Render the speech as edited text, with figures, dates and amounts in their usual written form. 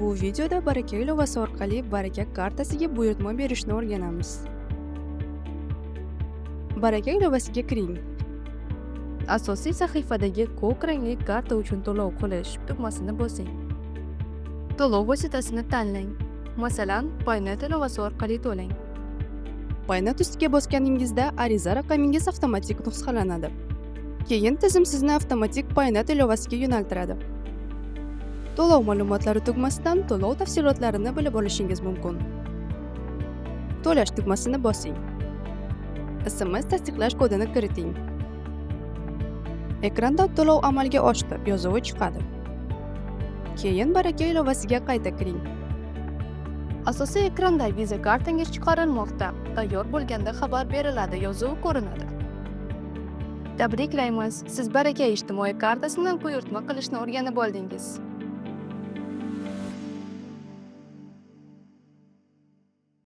Bu videoda baraka ilovasi orqali baraka kartasiga buyurtma berishni o'rganamiz. Baraka ilovasiga kiring. Asosiy sahifadagi ko'k rangli karta uchun to'lov qilish tugmasini bosing. To'lov vositasini tanlang. Masalan, Paynet ilovasi orqali to'lang. Paynet ustiga bosganingizda ariza raqamingiz avtomatik nusxalanadi. Keyin tizim sizni avtomatik Paynet ilovasiga yo'naltiradi. To'lov ma'lumotlari tugmasidan to'lov tafsilotlarini bilib olishingiz mumkin. To'lash tugmasini bosing. SMS tasdiqlash kodini kiriting. Ekranda to'lov amalga oshdi yozuvi chiqadi. Keyin baraka ilovasiga qayta kiring. Asosiy ekranda Visa kartangiz chiqarilmoqda. Tayyor bo'lganda xabar beriladi yozuvi ko'rinadi. Tabriklaymiz, siz baraka ijtimoiy kartasidan buyurtma qilishni o'rganib oldingiz.